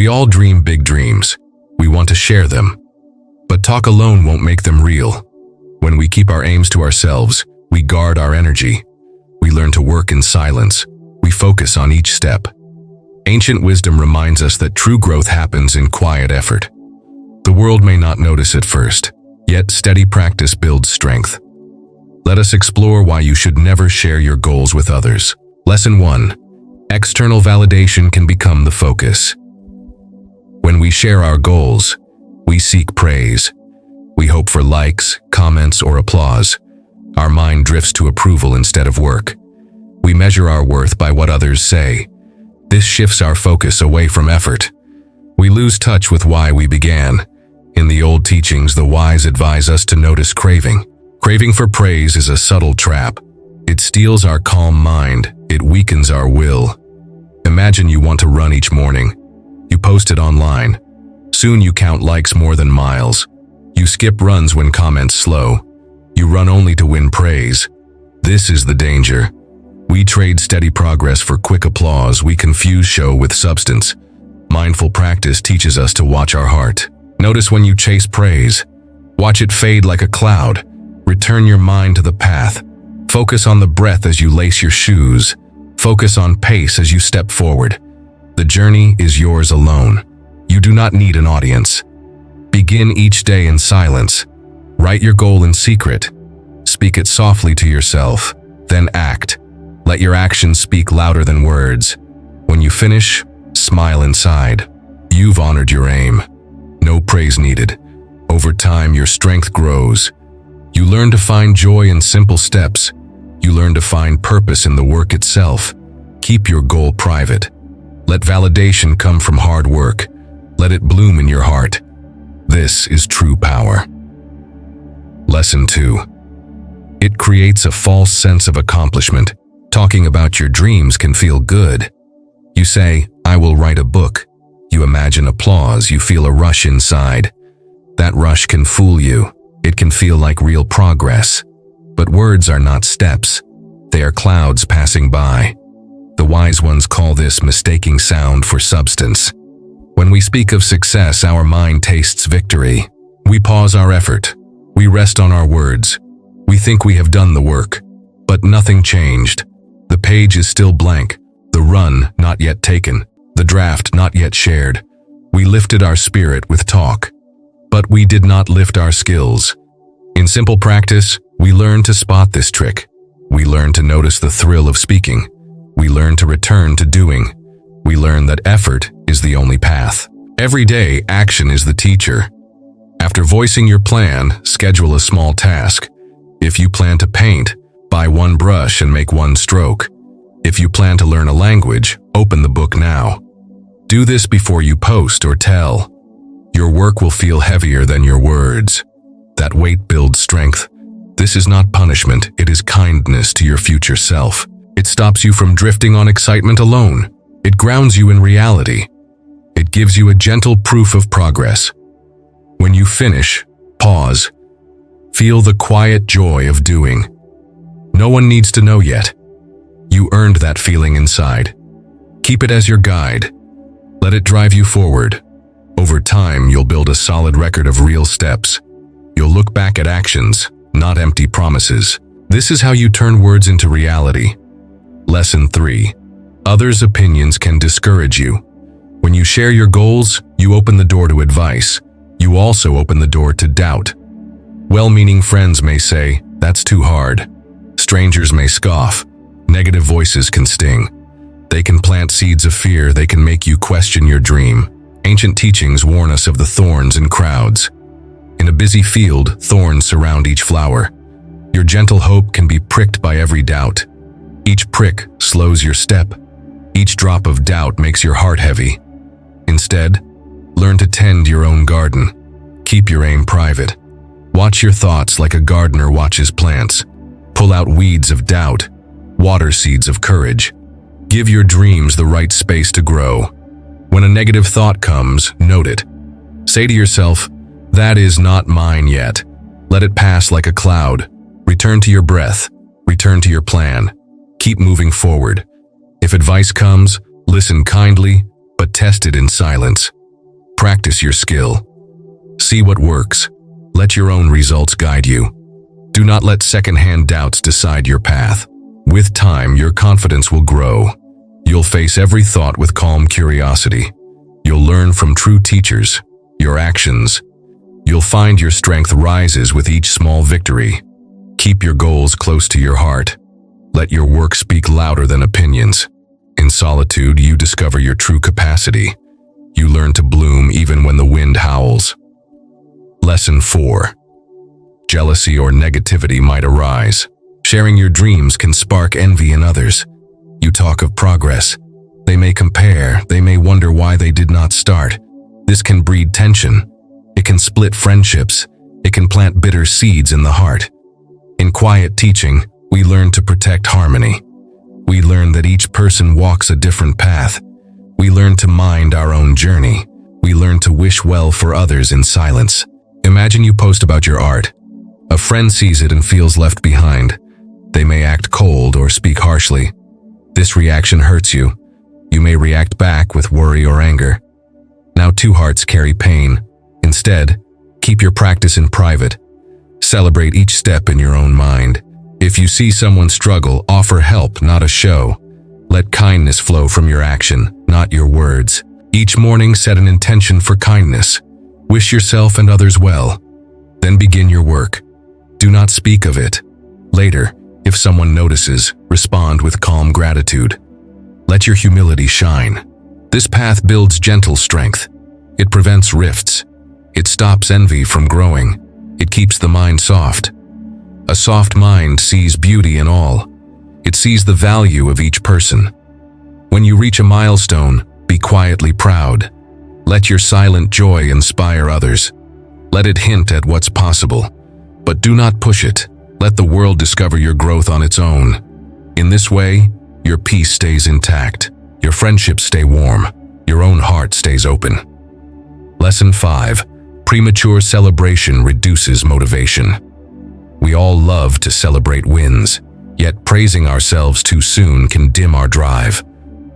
We all dream big dreams. We want to share them. But talk alone won't make them real. When we keep our aims to ourselves, we guard our energy. We learn to work in silence. We focus on each step. Ancient wisdom reminds us that true growth happens in quiet effort. The world may not notice at first, yet steady practice builds strength. Let us explore why you should never share your goals with others. Lesson 1. External validation can become the focus. When we share our goals, we seek praise. We hope for likes, comments, or applause. Our mind drifts to approval instead of work. We measure our worth by what others say. This shifts our focus away from effort. We lose touch with why we began. In the old teachings, the wise advise us to notice craving. Craving for praise is a subtle trap. It steals our calm mind. It weakens our will. Imagine you want to run each morning. You post it online. Soon you count likes more than miles. You skip runs when comments slow. You run only to win praise. This is the danger. We trade steady progress for quick applause. We confuse show with substance. Mindful practice teaches us to watch our heart. Notice when you chase praise. Watch it fade like a cloud. Return your mind to the path. Focus on the breath as you lace your shoes. Focus on pace as you step forward. The journey is yours alone. You do not need an audience. Begin each day in silence. Write your goal in secret. Speak it softly to yourself. Then act. Let your actions speak louder than words. When you finish, smile inside. You've honored your aim. No praise needed. Over time, your strength grows. You learn to find joy in simple steps. You learn to find purpose in the work itself. Keep your goal private. Let validation come from hard work. Let it bloom in your heart. This is true power. Lesson 2. It creates a false sense of accomplishment. Talking about your dreams can feel good. You say, "I will write a book." You imagine applause. You feel a rush inside. That rush can fool you. It can feel like real progress. But words are not steps. They are clouds passing by. The wise ones call this mistaking sound for substance. When we speak of success, our mind tastes victory. We pause our effort. We rest on our words. We think we have done the work. But nothing changed. The page is still blank. The run not yet taken. The draft not yet shared. We lifted our spirit with talk. But we did not lift our skills. In simple practice, we learn to spot this trick. We learn to notice the thrill of speaking. We learn to return to doing. We learn that effort is the only path. Every day, action is the teacher. After voicing your plan, schedule a small task. If you plan to paint, buy one brush and make one stroke. If you plan to learn a language, open the book now. Do this before you post or tell. Your work will feel heavier than your words. That weight builds strength. This is not punishment, it is kindness to your future self. It stops you from drifting on excitement alone. It grounds you in reality. It gives you a gentle proof of progress. When you finish, pause. Feel the quiet joy of doing. No one needs to know yet. You earned that feeling inside. Keep it as your guide. Let it drive you forward. Over time, you'll build a solid record of real steps. You'll look back at actions, not empty promises. This is how you turn words into reality. Lesson 3. Others' opinions can discourage you. When you share your goals, you open the door to advice. You also open the door to doubt. Well-meaning friends may say, "That's too hard." Strangers may scoff. Negative voices can sting. They can plant seeds of fear. They can make you question your dream. Ancient teachings warn us of the thorns in crowds. In a busy field, thorns surround each flower. Your gentle hope can be pricked by every doubt. Each prick slows your step. Each drop of doubt makes your heart heavy. Instead, learn to tend your own garden. Keep your aim private. Watch your thoughts like a gardener watches plants. Pull out weeds of doubt. Water seeds of courage. Give your dreams the right space to grow. When a negative thought comes, note it. Say to yourself, "That is not mine yet." Let it pass like a cloud. Return to your breath. Return to your plan. Keep moving forward. If advice comes, listen kindly, but test it in silence. Practice your skill. See what works. Let your own results guide you. Do not let secondhand doubts decide your path. With time, your confidence will grow. You'll face every thought with calm curiosity. You'll learn from true teachers, your actions. You'll find your strength rises with each small victory. Keep your goals close to your heart. Let your work speak louder than opinions. In solitude, you discover your true capacity. You learn to bloom even when the wind howls. Lesson 4. Jealousy or negativity might arise. Sharing your dreams can spark envy in others. You talk of progress. They may compare, they may wonder why they did not start. This can breed tension. It can split friendships. It can plant bitter seeds in the heart. In quiet teaching, we learn to protect harmony. We learn that each person walks a different path. We learn to mind our own journey. We learn to wish well for others in silence. Imagine you post about your art. A friend sees it and feels left behind. They may act cold or speak harshly. This reaction hurts you. You may react back with worry or anger. Now two hearts carry pain. Instead, keep your practice in private. Celebrate each step in your own mind. If you see someone struggle, offer help, not a show. Let kindness flow from your action, not your words. Each morning, set an intention for kindness. Wish yourself and others well. Then begin your work. Do not speak of it. Later, if someone notices, respond with calm gratitude. Let your humility shine. This path builds gentle strength. It prevents rifts. It stops envy from growing. It keeps the mind soft. A soft mind sees beauty in all. It sees the value of each person. When you reach a milestone, be quietly proud. Let your silent joy inspire others. Let it hint at what's possible. But do not push it. Let the world discover your growth on its own. In this way, your peace stays intact. Your friendships stay warm. Your own heart stays open. Lesson 5. Premature celebration reduces motivation. We all love to celebrate wins, yet praising ourselves too soon can dim our drive.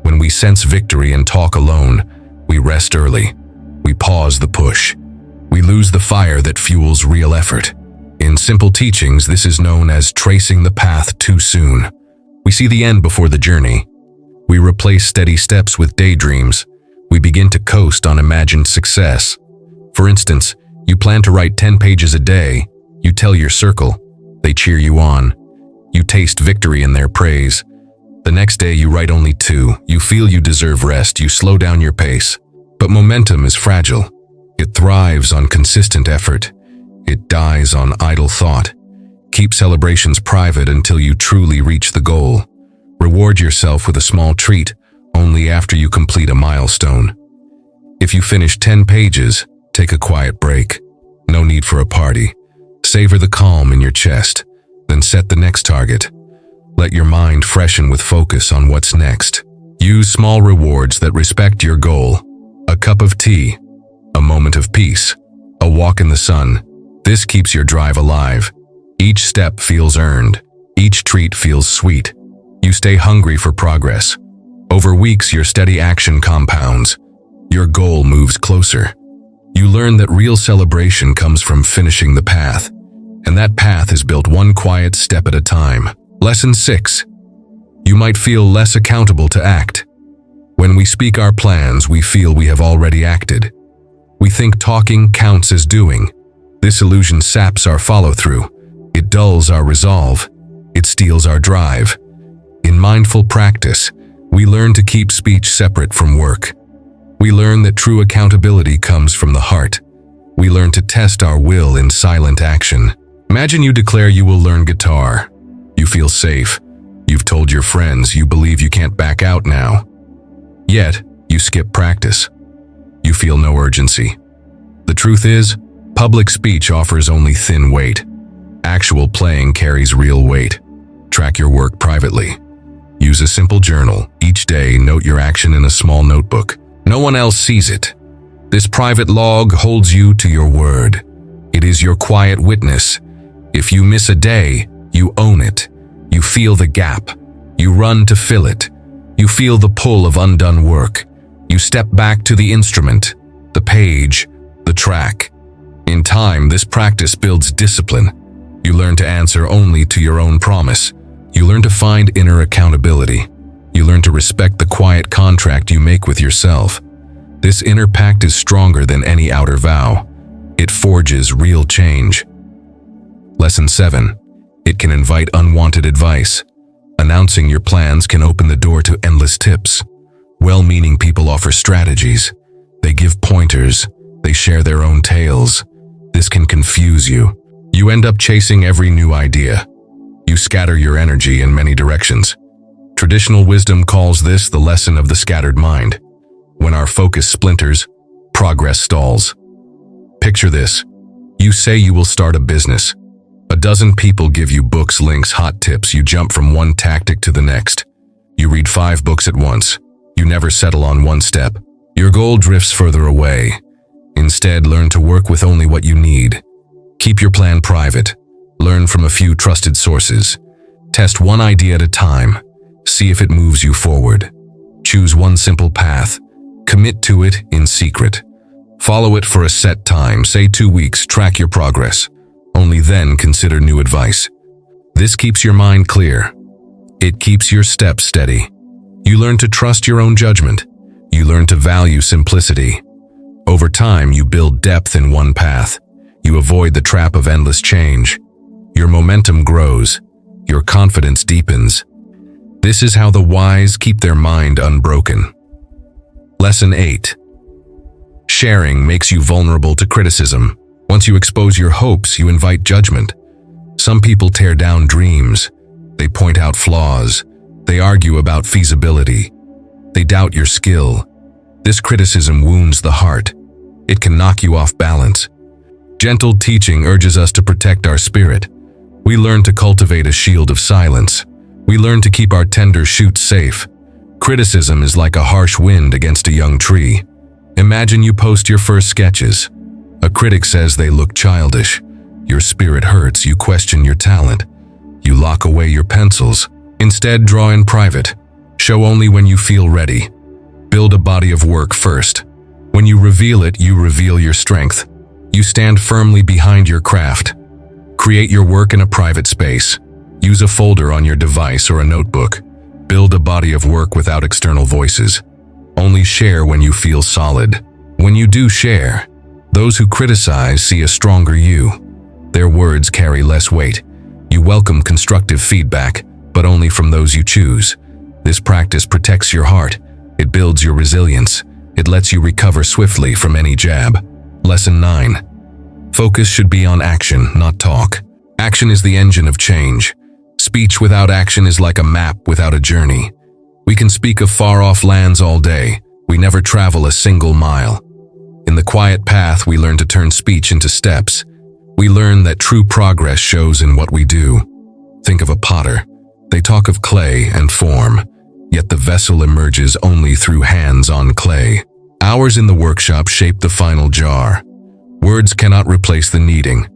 When we sense victory and talk alone, we rest early. We pause the push. We lose the fire that fuels real effort. In simple teachings, this is known as tracing the path too soon. We see the end before the journey. We replace steady steps with daydreams. We begin to coast on imagined success. For instance, you plan to write 10 pages a day. You tell your circle. They cheer you on. You taste victory in their praise. The next day you write only 2. You feel you deserve rest. You slow down your pace. But momentum is fragile. It thrives on consistent effort. It dies on idle thought. Keep celebrations private until you truly reach the goal. Reward yourself with a small treat only after you complete a milestone. If you finish 10 pages, take a quiet break. No need for a party. Savor the calm in your chest, then set the next target. Let your mind freshen with focus on what's next. Use small rewards that respect your goal. A cup of tea, a moment of peace, a walk in the sun. This keeps your drive alive. Each step feels earned. Each treat feels sweet. You stay hungry for progress. Over weeks, your steady action compounds. Your goal moves closer. You learn that real celebration comes from finishing the path, and that path is built one quiet step at a time. Lesson 6. You might feel less accountable to act. When we speak our plans, we feel we have already acted. We think talking counts as doing. This illusion saps our follow-through. It dulls our resolve. It steals our drive. In mindful practice, we learn to keep speech separate from work. We learn that true accountability comes from the heart. We learn to test our will in silent action. Imagine you declare you will learn guitar. You feel safe. You've told your friends you believe you can't back out now. Yet, you skip practice. You feel no urgency. The truth is, public speech offers only thin weight. Actual playing carries real weight. Track your work privately. Use a simple journal. Each day, note your action in a small notebook. No one else sees it. This private log holds you to your word. It is your quiet witness. If you miss a day, you own it. You feel the gap. You run to fill it. You feel the pull of undone work. You step back to the instrument, the page, the track. In time, this practice builds discipline. You learn to answer only to your own promise. You learn to find inner accountability. You learn to respect the quiet contract you make with yourself. This inner pact is stronger than any outer vow. It forges real change. Lesson 7. It can invite unwanted advice. Announcing your plans can open the door to endless tips. Well-meaning people offer strategies. They give pointers. They share their own tales. This can confuse you. You end up chasing every new idea. You scatter your energy in many directions. Traditional wisdom calls this the lesson of the scattered mind. When our focus splinters, progress stalls. Picture this. You say you will start a business. A dozen people give you books, links, hot tips. You jump from one tactic to the next. You read 5 books at once. You never settle on one step. Your goal drifts further away. Instead, learn to work with only what you need. Keep your plan private. Learn from a few trusted sources. Test one idea at a time. See if it moves you forward. Choose one simple path. Commit to it in secret. Follow it for a set time, say 2 weeks, track your progress. Only then consider new advice. This keeps your mind clear. It keeps your steps steady. You learn to trust your own judgment. You learn to value simplicity. Over time, you build depth in one path. You avoid the trap of endless change. Your momentum grows. Your confidence deepens. This is how the wise keep their mind unbroken. Lesson 8. Sharing makes you vulnerable to criticism. Once you expose your hopes, you invite judgment. Some people tear down dreams. They point out flaws. They argue about feasibility. They doubt your skill. This criticism wounds the heart. It can knock you off balance. Gentle teaching urges us to protect our spirit. We learn to cultivate a shield of silence. We learn to keep our tender shoots safe. Criticism is like a harsh wind against a young tree. Imagine you post your first sketches. A critic says they look childish. Your spirit hurts. You question your talent. You lock away your pencils. Instead, draw in private. Show only when you feel ready. Build a body of work first. When you reveal it, you reveal your strength. You stand firmly behind your craft. Create your work in a private space. Use a folder on your device or a notebook. Build a body of work without external voices. Only share when you feel solid. When you do share, those who criticize see a stronger you. Their words carry less weight. You welcome constructive feedback, but only from those you choose. This practice protects your heart. It builds your resilience. It lets you recover swiftly from any jab. Lesson 9. Focus should be on action, not talk. Action is the engine of change. Speech without action is like a map without a journey. We can speak of far-off lands all day. We never travel a single mile. In the quiet path, we learn to turn speech into steps. We learn that true progress shows in what we do. Think of a potter. They talk of clay and form, yet the vessel emerges only through hands on clay. Hours in the workshop shape the final jar. Words cannot replace the kneading.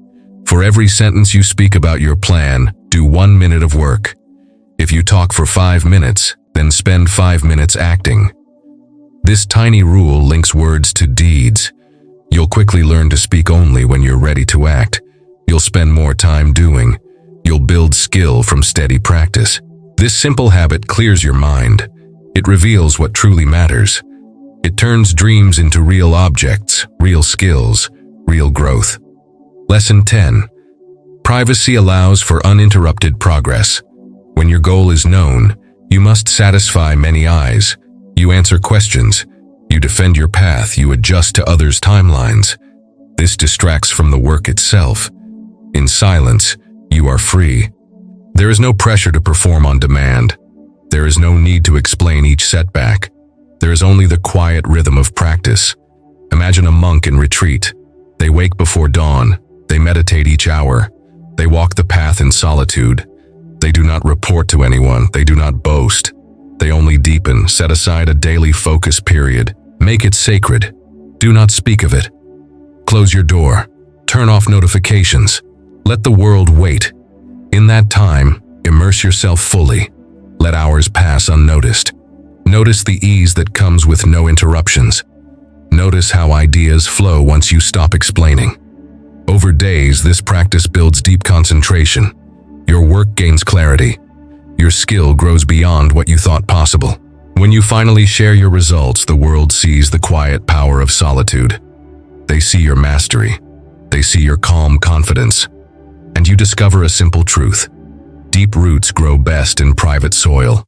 For every sentence you speak about your plan, do 1 minute of work. If you talk for 5 minutes, then spend 5 minutes acting. This tiny rule links words to deeds. You'll quickly learn to speak only when you're ready to act. You'll spend more time doing. You'll build skill from steady practice. This simple habit clears your mind. It reveals what truly matters. It turns dreams into real objects, real skills, real growth. Lesson 10. Privacy allows for uninterrupted progress. When your goal is known, you must satisfy many eyes. You answer questions. You defend your path. You adjust to others' timelines. This distracts from the work itself. In silence, you are free. There is no pressure to perform on demand. There is no need to explain each setback. There is only the quiet rhythm of practice. Imagine a monk in retreat. They wake before dawn. They meditate each hour. They walk the path in solitude. They do not report to anyone. They do not boast. They only deepen. Set aside a daily focus period. Make it sacred. Do not speak of it. Close your door. Turn off notifications. Let the world wait. In that time, immerse yourself fully. Let hours pass unnoticed. Notice the ease that comes with no interruptions. Notice how ideas flow once you stop explaining. Over days, this practice builds deep concentration. Your work gains clarity. Your skill grows beyond what you thought possible. When you finally share your results, the world sees the quiet power of solitude. They see your mastery. They see your calm confidence. And you discover a simple truth. Deep roots grow best in private soil.